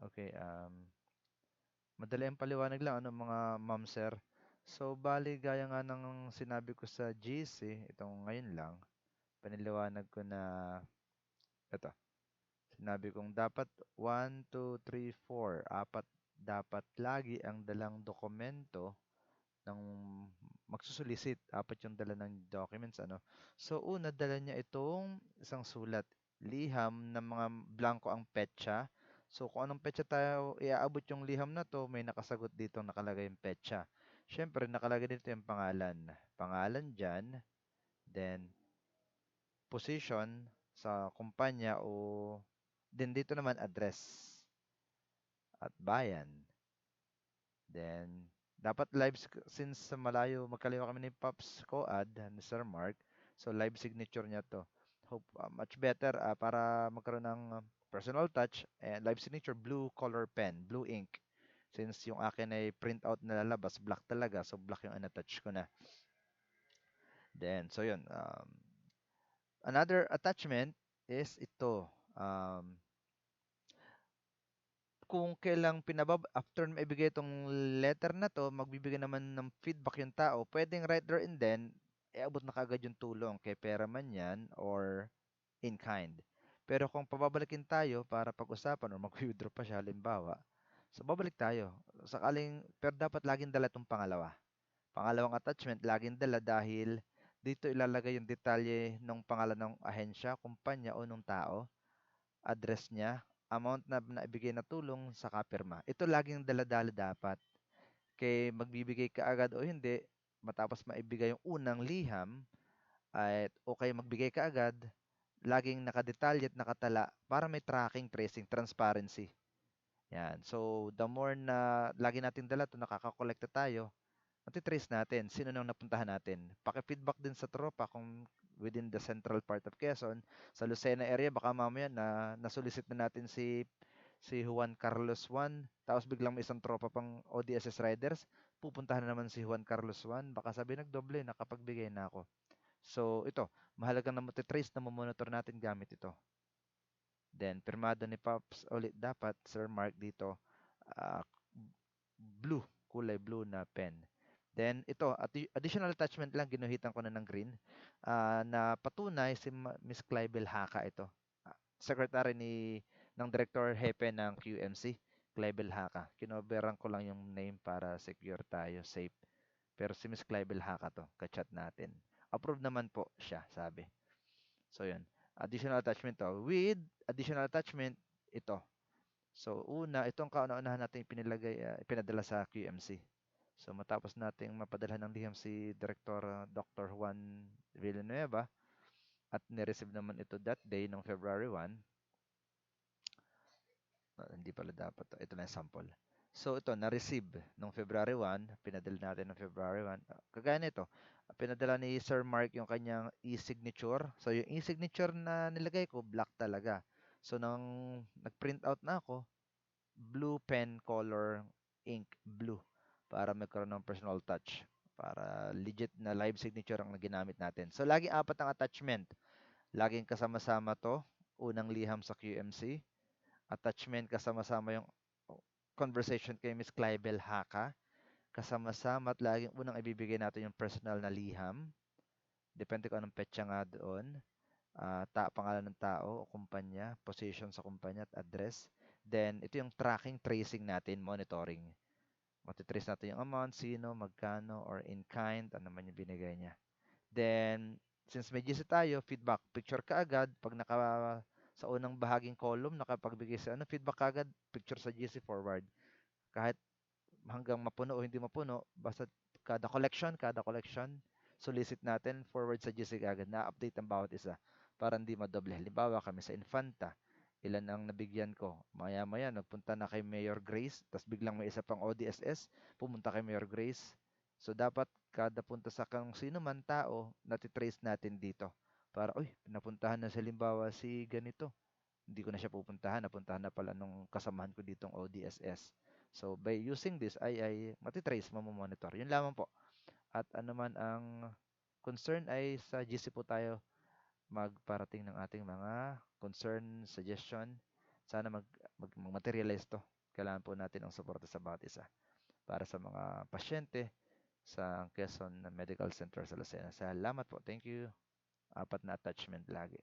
Okay, madali ang paliwanag lang ano mga ma'am sir. So bali gaya nga ng sinabi ko sa GC, itong ngayon lang, pinaliwanag ko na ito. Sinabi kong dapat 1, 2, 3, 4, 4 dapat lagi ang dalang dokumento ng magsusulisit. Apat yung dala ng documents ano. So una dala niya itong isang sulat, liham ng mga blanco ang petsa. So kung anong petsa tayo iaabot yung liham na to, may nakasagot dito nakalagay yung petsa. Siyempre nakalagay dito yung pangalan. Pangalan dyan, then position sa kumpanya o then dito naman address at bayan. Then dapat live since sa malayo magkaliwa kami ni Pops Coad ni Sir Mark. So live signature niya to. Hope much better para magkaroon ng personal touch and live signature blue color pen, blue ink. Since yung akin ay print out na lalabas, black talaga. So black yung na-touch ko na. Then so yun. Another attachment is ito. Kung kailang after maibigay itong letter na to, magbibigay naman ng feedback yung tao, pwedeng right there and then, abot na kagad yung tulong, kay pera man yan or in kind. Pero kung pababalikin tayo para pag-usapan or mag-withdraw pa siya, halimbawa, so babalik tayo. Sakaling, pero dapat laging dala itong pangalawa. Pangalawang attachment, laging dala dahil dito ilalagay yung detalye ng pangalan ng ahensya, kumpanya o ng tao, address niya, amount na naibigay na tulong, saka pirma. Ito laging dala-dala dapat. Kay magbibigay ka agad o hindi, matapos maibigay yung unang liham, at okay magbigay ka agad, laging nakadetalye at nakatala para may tracking, tracing, transparency. Yan. So, the more na lagi natin dala to nakakakolekta tayo, matitrace natin sino nang napuntahan natin. Paki-feedback din sa tropa kung within the central part of Quezon, sa Lucena area, baka mamaya na nasulisit na natin si Juan Carlos Juan, tapos biglang may isang tropa pang ODSS riders, pupuntahan na naman si Juan Carlos Juan, baka sabi nagdoble, nakapagbigay na ako. So ito, mahalaga na matitrace na monitor natin gamit ito. Then, pirmado ni Pops ulit dapat, Sir Mark dito, uh, blue, kulay blue na pen. Then ito, additional attachment lang, ginuhitan ko na ng green, na patunay si Miss Clibel Haka ito. Secretary ng Director Hepe ng QMC, Clibel Haka. Kinoberan ko lang yung name para secure tayo, safe. Pero si Miss Clibel Haka to, kachat natin. Approved naman po siya, sabi. So yun, additional attachment to. With additional attachment, ito. So una, itong kauna-unahan natin pinadala sa QMC. So matapos nating mapadala ng liham si Director Dr. Juan Villanueva at ni-receive naman ito that day ng February 1. Hindi pala dapat to. Ito na yung sample. So ito, na-receive nung February 1, pinadala natin ng February 1. Kagaya nito, pinadala ni Sir Mark yung kanyang e-signature. So yung e-signature na nilagay ko, black talaga. So nang nag-print out na ako, blue pen color ink, blue, para magkaroon ng personal touch. Para legit na live signature ang ginamit natin. So lagi apat ang attachment. Laging kasama-sama to. Unang liham sa QMC. Attachment kasama-sama yung conversation kay Miss Clibel Haka. Kasama-sama at laging unang ibibigay natin yung personal na liham. Depende kung anong petsa nga doon. Pangalan ng tao o kumpanya, position sa kumpanya at address. Then, ito yung tracking, tracing natin, monitoring. Matitrace natin yung amount, sino, magkano, or in kind, ano man yung binigay niya. Then, since may GC tayo, feedback, picture ka agad. Pag sa unang bahaging column, nakapagbigay sa feedback agad, picture sa GC forward. Kahit hanggang mapuno o hindi mapuno, basta kada collection, solicit natin, forward sa GC agad, na-update ang bawat isa para hindi madoble. Halimbawa kami sa Infanta, ilan ang nabigyan ko. Maya-maya, nagpunta na kay Mayor Grace, tapos biglang may isa pang ODSS, pumunta kay Mayor Grace. So, dapat kada punta sa kang sino man tao, natitrace natin dito. Para, uy, pinapuntahan na sa limbawa si ganito. Hindi ko na siya pupuntahan, napuntahan na pala nung kasamahan ko ditong ODSS. So, by using this, ay matitrace, mamomonitor. Yun lamang po. At ano man ang concern ay sa GC po tayo magparating ng ating mga concern, suggestion. Sana mag-materialize to. kailangan po natin ang suporta sa bawat isa para sa mga pasyente sa Quezon Medical Center sa Lucena. Salamat po. Thank you. Apat na attachment lagi.